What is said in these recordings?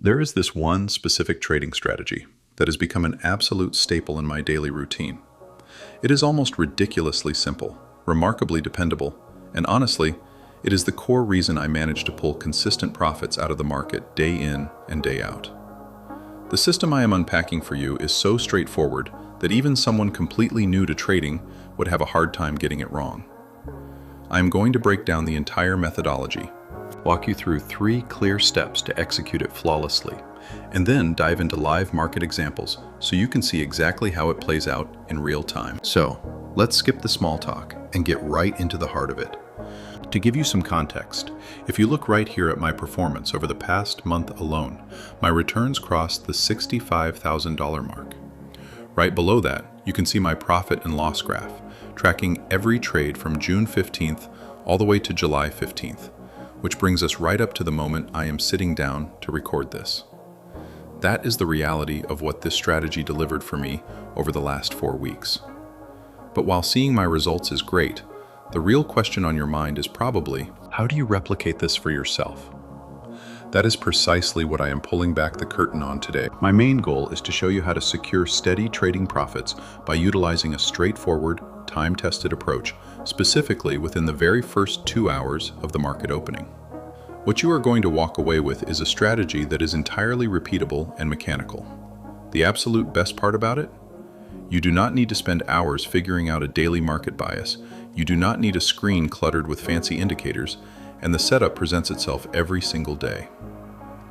There is this one specific trading strategy that has become an absolute staple in my daily routine. It is almost ridiculously simple, remarkably dependable, and honestly, it is the core reason I manage to pull consistent profits out of the market day in and day out. The system I am unpacking for you is so straightforward that even someone completely new to trading would have a hard time getting it wrong. I am going to break down the entire methodology, walk you through 3 clear steps to execute it flawlessly, and then dive into live market examples so you can see exactly how it plays out in real time. So, let's skip the small talk and get right into the heart of it. To give you some context, if you look right here at my performance over the past month alone, my returns crossed the $65,000 mark. Right below that, you can see my profit and loss graph, tracking every trade from June 15th all the way to July 15th, which brings us right up to the moment I am sitting down to record this. That is the reality of what this strategy delivered for me over the last 4 weeks. But while seeing my results is great, the real question on your mind is probably, how do you replicate this for yourself? That is precisely what I am pulling back the curtain on today. My main goal is to show you how to secure steady trading profits by utilizing a straightforward, time-tested approach, specifically within the very first 2 hours of the market opening. What you are going to walk away with is a strategy that is entirely repeatable and mechanical. The absolute best part about it? You do not need to spend hours figuring out a daily market bias. You do not need a screen cluttered with fancy indicators, and the setup presents itself every single day.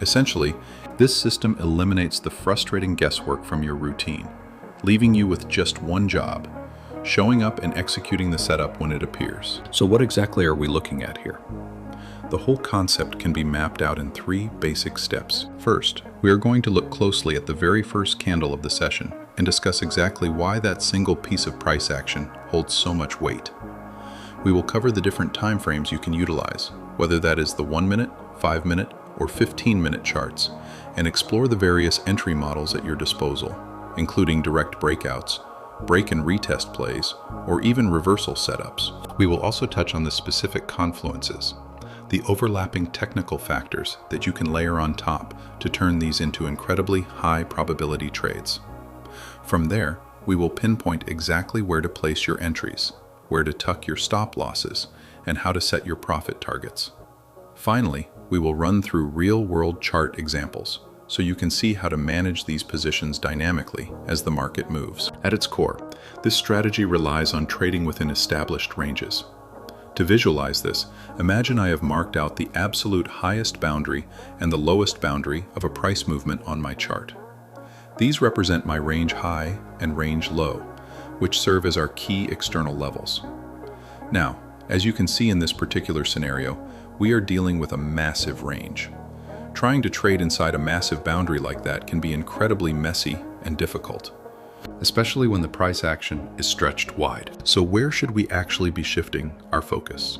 Essentially, this system eliminates the frustrating guesswork from your routine, leaving you with just one job: showing up and executing the setup when it appears. So what exactly are we looking at here? The whole concept can be mapped out in 3 basic steps. First, we are going to look closely at the very first candle of the session and discuss exactly why that single piece of price action holds so much weight. We will cover the different time frames you can utilize, whether that is the 1-minute, 5-minute, or 15-minute charts, and explore the various entry models at your disposal, including direct breakouts, break and retest plays, or even reversal setups. We will also touch on the specific confluences, the overlapping technical factors that you can layer on top to turn these into incredibly high probability trades. From there, we will pinpoint exactly where to place your entries, where to tuck your stop losses, and how to set your profit targets. Finally, we will run through real-world chart examples so you can see how to manage these positions dynamically as the market moves. At its core, this strategy relies on trading within established ranges. To visualize this, imagine I have marked out the absolute highest boundary and the lowest boundary of a price movement on my chart. These represent my range high and range low, which serve as our key external levels. Now, as you can see in this particular scenario, we are dealing with a massive range. Trying to trade inside a massive boundary like that can be incredibly messy and difficult, especially when the price action is stretched wide. So where should we actually be shifting our focus?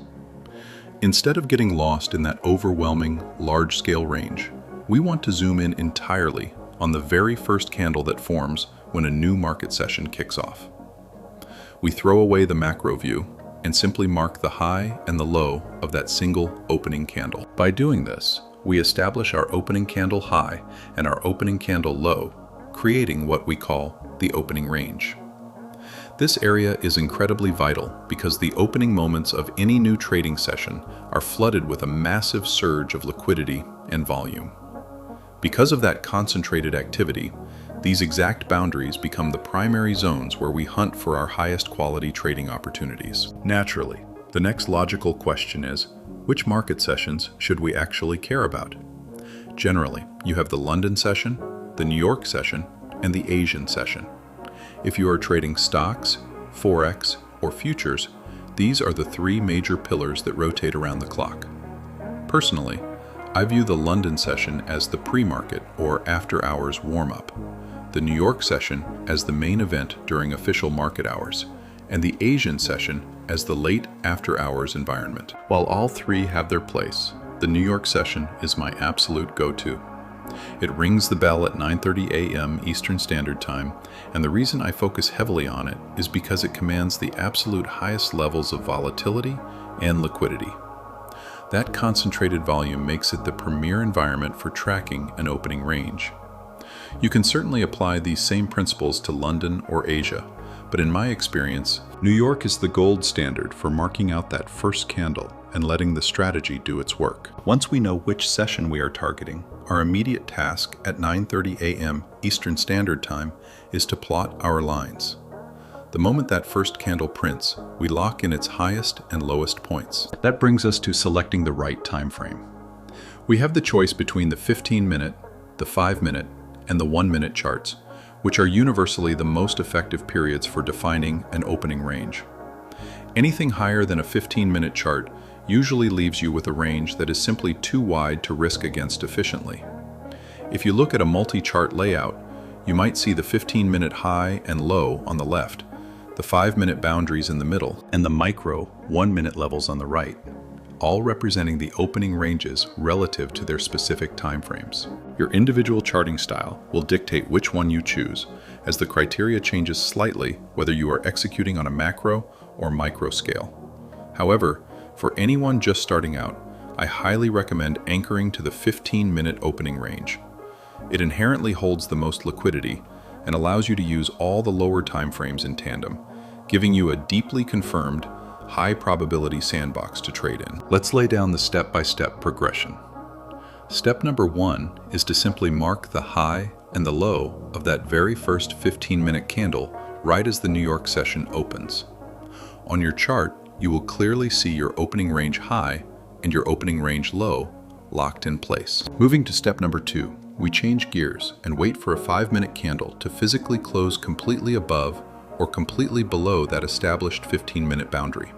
Instead of getting lost in that overwhelming, large-scale range, we want to zoom in entirely on the very first candle that forms when a new market session kicks off. We throw away the macro view and simply mark the high and the low of that single opening candle. By doing this, we establish our opening candle high and our opening candle low, creating what we call the opening range. This area is incredibly vital because the opening moments of any new trading session are flooded with a massive surge of liquidity and volume. Because of that concentrated activity, these exact boundaries become the primary zones where we hunt for our highest quality trading opportunities. Naturally, the next logical question is, which market sessions should we actually care about? Generally, you have the London session, the New York session, and the Asian session. If you are trading stocks, forex, or futures, these are the 3 major pillars that rotate around the clock. Personally, I view the London session as the pre-market or after-hours warm-up, the New York session as the main event during official market hours, and the Asian session as the late after-hours environment. While all 3 have their place, the New York session is my absolute go-to. It rings the bell at 9:30 a.m. Eastern Standard Time, and the reason I focus heavily on it is because it commands the absolute highest levels of volatility and liquidity. That concentrated volume makes it the premier environment for tracking an opening range. You can certainly apply these same principles to London or Asia, but in my experience, New York is the gold standard for marking out that first candle and letting the strategy do its work. Once we know which session we are targeting, our immediate task at 9:30 a.m. Eastern Standard Time is to plot our lines. The moment that first candle prints, we lock in its highest and lowest points. That brings us to selecting the right time frame. We have the choice between the 15-minute, the 5-minute, and the 1-minute charts, which are universally the most effective periods for defining an opening range. Anything higher than a 15-minute chart usually leaves you with a range that is simply too wide to risk against efficiently. If you look at a multi-chart layout, you might see the 15-minute high and low on the left, the 5-minute boundaries in the middle, and the micro 1-minute levels on the right, all representing the opening ranges relative to their specific timeframes. Your individual charting style will dictate which one you choose, as the criteria changes slightly whether you are executing on a macro or micro scale. However, for anyone just starting out, I highly recommend anchoring to the 15-minute opening range. It inherently holds the most liquidity and allows you to use all the lower timeframes in tandem, giving you a deeply confirmed, high-probability sandbox to trade in. Let's lay down the step-by-step progression. Step number 1 is to simply mark the high and the low of that very first 15-minute candle right as the New York session opens. On your chart, you will clearly see your opening range high and your opening range low locked in place. Moving to step number 2, we change gears and wait for a 5-minute candle to physically close completely above or completely below that established 15-minute boundary.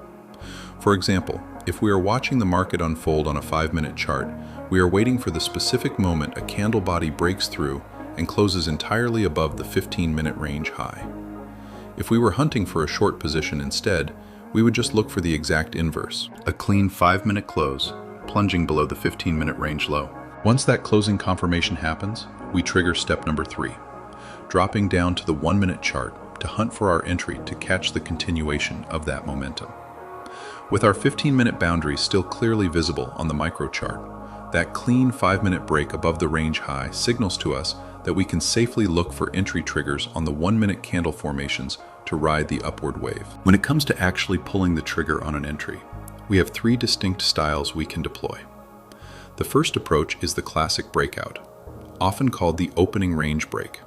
For example, if we are watching the market unfold on a 5-minute chart, we are waiting for the specific moment a candle body breaks through and closes entirely above the 15-minute range high. If we were hunting for a short position instead, we would just look for the exact inverse, a clean 5-minute close, plunging below the 15-minute range low. Once that closing confirmation happens, we trigger step number 3, dropping down to the 1-minute chart to hunt for our entry to catch the continuation of that momentum. With our 15-minute boundary still clearly visible on the micro chart, that clean 5-minute break above the range high signals to us that we can safely look for entry triggers on the 1-minute candle formations to ride the upward wave. When it comes to actually pulling the trigger on an entry, we have 3 distinct styles we can deploy. The first approach is the classic breakout, often called the opening range break.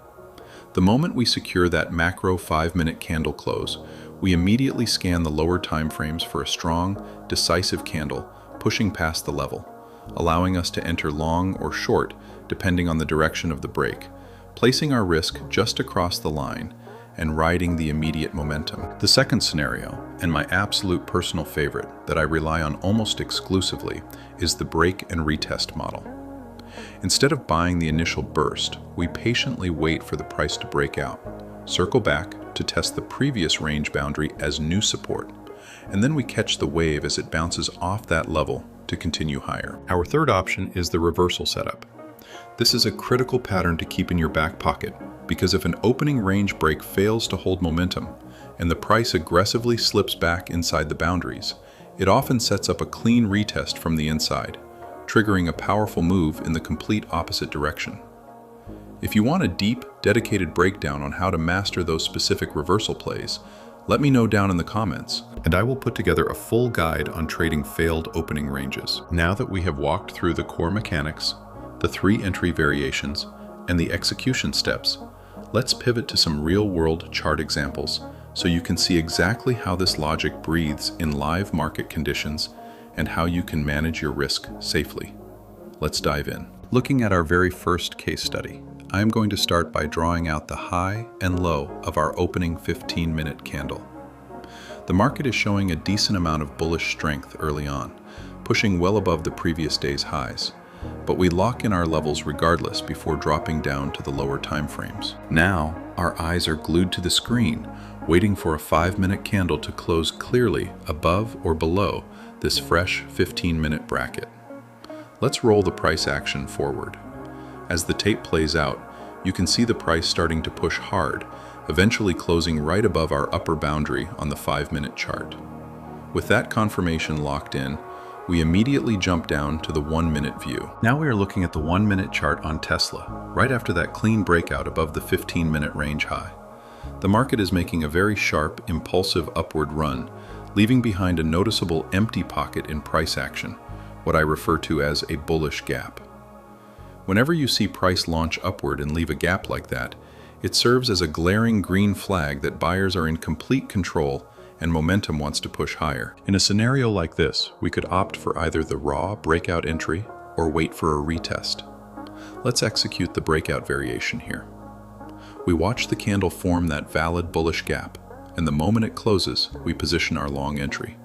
The moment we secure that macro 5-minute candle close, we immediately scan the lower time frames for a strong, decisive candle pushing past the level, allowing us to enter long or short depending on the direction of the break, placing our risk just across the line and riding the immediate momentum. The second scenario, and my absolute personal favorite that I rely on almost exclusively, is the break and retest model. Instead of buying the initial burst, we patiently wait for the price to break out, circle back to test the previous range boundary as new support, and then we catch the wave as it bounces off that level to continue higher. Our third option is the reversal setup. This is a critical pattern to keep in your back pocket, because if an opening range break fails to hold momentum and the price aggressively slips back inside the boundaries, it often sets up a clean retest from the inside, triggering a powerful move in the complete opposite direction. If you want a deep, dedicated breakdown on how to master those specific reversal plays, let me know down in the comments, and I will put together a full guide on trading failed opening ranges. Now that we have walked through the core mechanics, the 3 entry variations, and the execution steps, let's pivot to some real-world chart examples so you can see exactly how this logic breathes in live market conditions and how you can manage your risk safely. Let's dive in. Looking at our very first case study, I am going to start by drawing out the high and low of our opening 15-minute candle. The market is showing a decent amount of bullish strength early on, pushing well above the previous day's highs, but we lock in our levels regardless before dropping down to the lower time frames. Now, our eyes are glued to the screen, waiting for a 5-minute candle to close clearly above or below this fresh 15-minute bracket. Let's roll the price action forward. As the tape plays out, you can see the price starting to push hard, eventually closing right above our upper boundary on the 5-minute chart. With that confirmation locked in, we immediately jump down to the 1-minute view. Now we are looking at the 1-minute chart on Tesla, right after that clean breakout above the 15-minute range high. The market is making a very sharp, impulsive upward run, leaving behind a noticeable empty pocket in price action, what I refer to as a bullish gap. Whenever you see price launch upward and leave a gap like that, it serves as a glaring green flag that buyers are in complete control and momentum wants to push higher. In a scenario like this, we could opt for either the raw breakout entry or wait for a retest. Let's execute the breakout variation here. We watch the candle form that valid bullish gap, and the moment it closes, we position our long entry.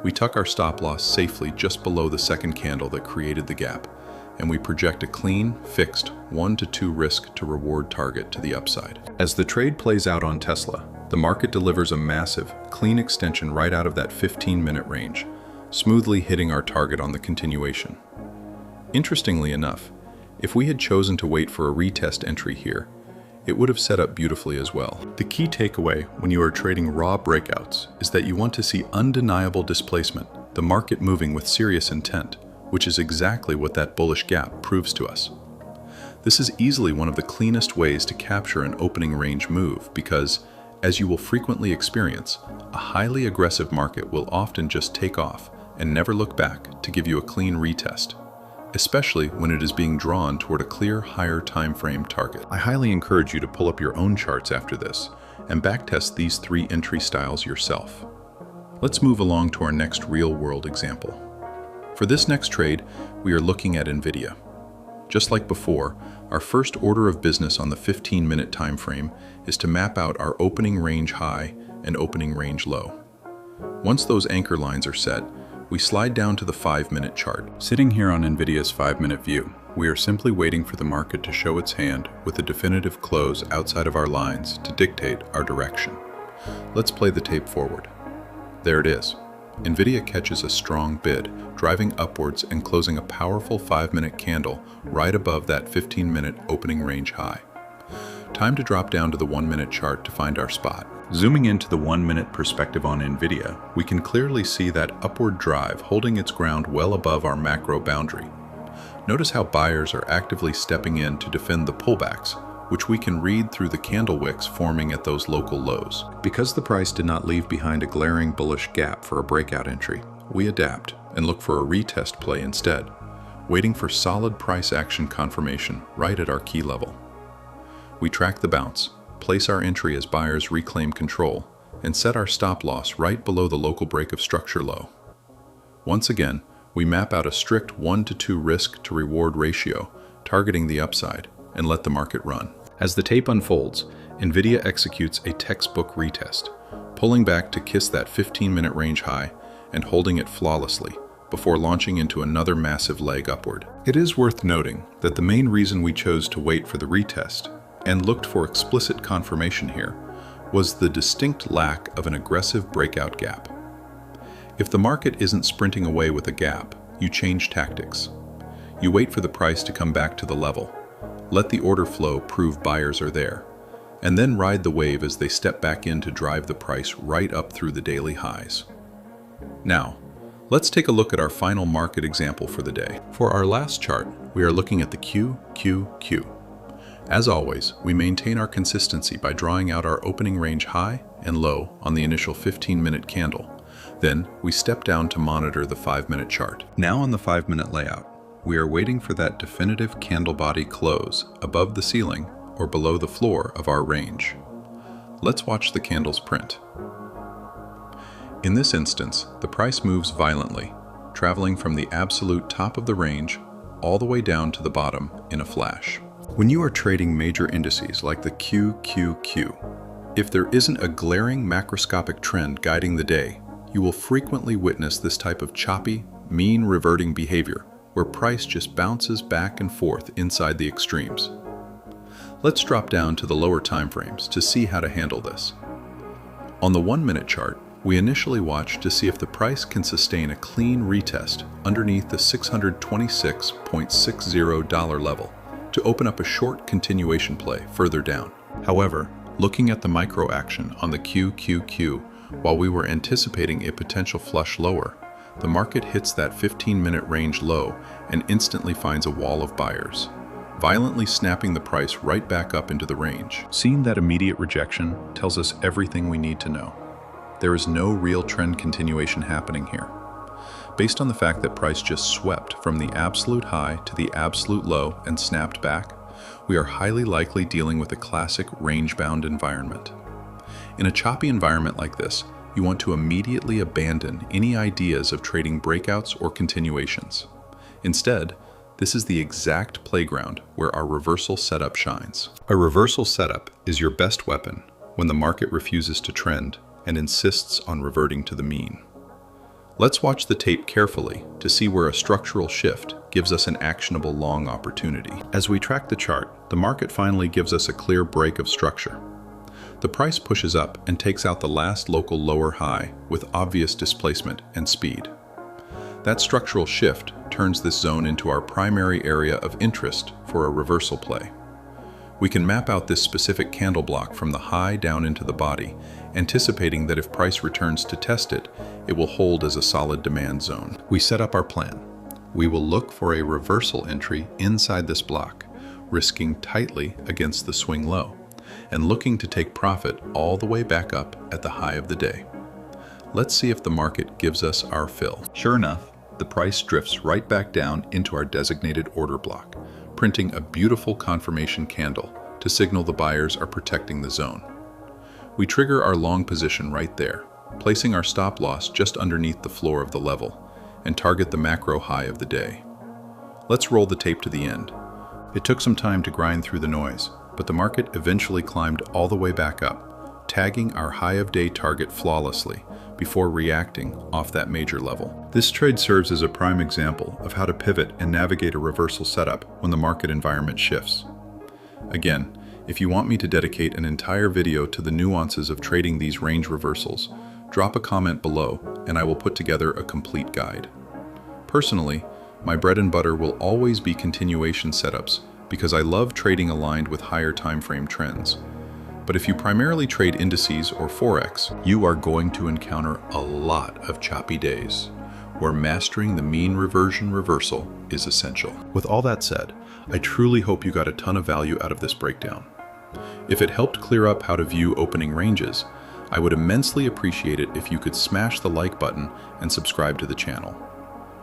We tuck our stop loss safely just below the second candle that created the gap, and we project a clean, fixed 1 to 2 risk to reward target to the upside. As the trade plays out on Tesla, the market delivers a massive, clean extension right out of that 15-minute range, smoothly hitting our target on the continuation. Interestingly enough, if we had chosen to wait for a retest entry here, it would have set up beautifully as well. The key takeaway when you are trading raw breakouts is that you want to see undeniable displacement, the market moving with serious intent, which is exactly what that bullish gap proves to us. This is easily one of the cleanest ways to capture an opening range move because, as you will frequently experience, a highly aggressive market will often just take off and never look back to give you a clean retest, especially when it is being drawn toward a clear higher time frame target. I highly encourage you to pull up your own charts after this and backtest these 3 entry styles yourself. Let's move along to our next real-world example. For this next trade, we are looking at Nvidia. Just like before, our first order of business on the 15-minute time frame is to map out our opening range high and opening range low. Once those anchor lines are set, we slide down to the 5-minute chart. Sitting here on Nvidia's 5-minute view, we are simply waiting for the market to show its hand with a definitive close outside of our lines to dictate our direction. Let's play the tape forward. There it is. Nvidia catches a strong bid, driving upwards and closing a powerful 5-minute candle right above that 15-minute opening range high. Time to drop down to the 1-minute chart to find our spot. Zooming into the 1-minute perspective on Nvidia, we can clearly see that upward drive holding its ground well above our macro boundary. Notice how buyers are actively stepping in to defend the pullbacks, which we can read through the candle wicks forming at those local lows. Because the price did not leave behind a glaring bullish gap for a breakout entry, we adapt and look for a retest play instead, waiting for solid price action confirmation right at our key level. We track the bounce, place our entry as buyers reclaim control, and set our stop loss right below the local break of structure low. Once again, we map out a strict 1 to 2 risk to reward ratio, targeting the upside, and let the market run. As the tape unfolds, Nvidia executes a textbook retest, pulling back to kiss that 15-minute range high and holding it flawlessly before launching into another massive leg upward. It is worth noting that the main reason we chose to wait for the retest and looked for explicit confirmation here was the distinct lack of an aggressive breakout gap. If the market isn't sprinting away with a gap, you change tactics. You wait for the price to come back to the level, let the order flow prove buyers are there, and then ride the wave as they step back in to drive the price right up through the daily highs. Now, let's take a look at our final market example for the day. For our last chart, we are looking at the QQQ. As always, we maintain our consistency by drawing out our opening range high and low on the initial 15-minute candle. Then, we step down to monitor the 5-minute chart. Now on the 5-minute layout, we are waiting for that definitive candle body close above the ceiling or below the floor of our range. Let's watch the candle's print. In this instance, the price moves violently, traveling from the absolute top of the range all the way down to the bottom in a flash. When you are trading major indices like the QQQ, if there isn't a glaring macroscopic trend guiding the day, you will frequently witness this type of choppy, mean reverting behavior where price just bounces back and forth inside the extremes. Let's drop down to the lower timeframes to see how to handle this. On the 1-minute chart, we initially watch to see if the price can sustain a clean retest underneath the $626.60 level to open up a short continuation play further down. However, looking at the micro action on the QQQ, while we were anticipating a potential flush lower, the market hits that 15-minute range low and instantly finds a wall of buyers, violently snapping the price right back up into the range. Seeing that immediate rejection tells us everything we need to know. There is no real trend continuation happening here. Based on the fact that price just swept from the absolute high to the absolute low and snapped back, we are highly likely dealing with a classic range-bound environment. In a choppy environment like this, you want to immediately abandon any ideas of trading breakouts or continuations. Instead, this is the exact playground where our reversal setup shines. A reversal setup is your best weapon when the market refuses to trend and insists on reverting to the mean. Let's watch the tape carefully to see where a structural shift gives us an actionable long opportunity. As we track the chart, the market finally gives us a clear break of structure. The price pushes up and takes out the last local lower high with obvious displacement and speed. That structural shift turns this zone into our primary area of interest for a reversal play. We can map out this specific candle block from the high down into the body, anticipating that if price returns to test it, it will hold as a solid demand zone. We set up our plan. We will look for a reversal entry inside this block, risking tightly against the swing low, and looking to take profit all the way back up at the high of the day. Let's see if the market gives us our fill. Sure enough, the price drifts right back down into our designated order block, printing a beautiful confirmation candle to signal the buyers are protecting the zone. We trigger our long position right there, placing our stop loss just underneath the floor of the level, and target the macro high of the day. Let's roll the tape to the end. It took some time to grind through the noise, but the market eventually climbed all the way back up, tagging our high of day target flawlessly before reacting off that major level. This trade serves as a prime example of how to pivot and navigate a reversal setup when the market environment shifts. Again, if you want me to dedicate an entire video to the nuances of trading these range reversals, drop a comment below and I will put together a complete guide. Personally, my bread and butter will always be continuation setups because I love trading aligned with higher time frame trends. But if you primarily trade indices or Forex, you are going to encounter a lot of choppy days, where mastering the mean reversion reversal is essential. With all that said, I truly hope you got a ton of value out of this breakdown. If it helped clear up how to view opening ranges, I would immensely appreciate it if you could smash the like button and subscribe to the channel.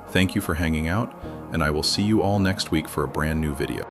Thank you for hanging out, and I will see you all next week for a brand new video.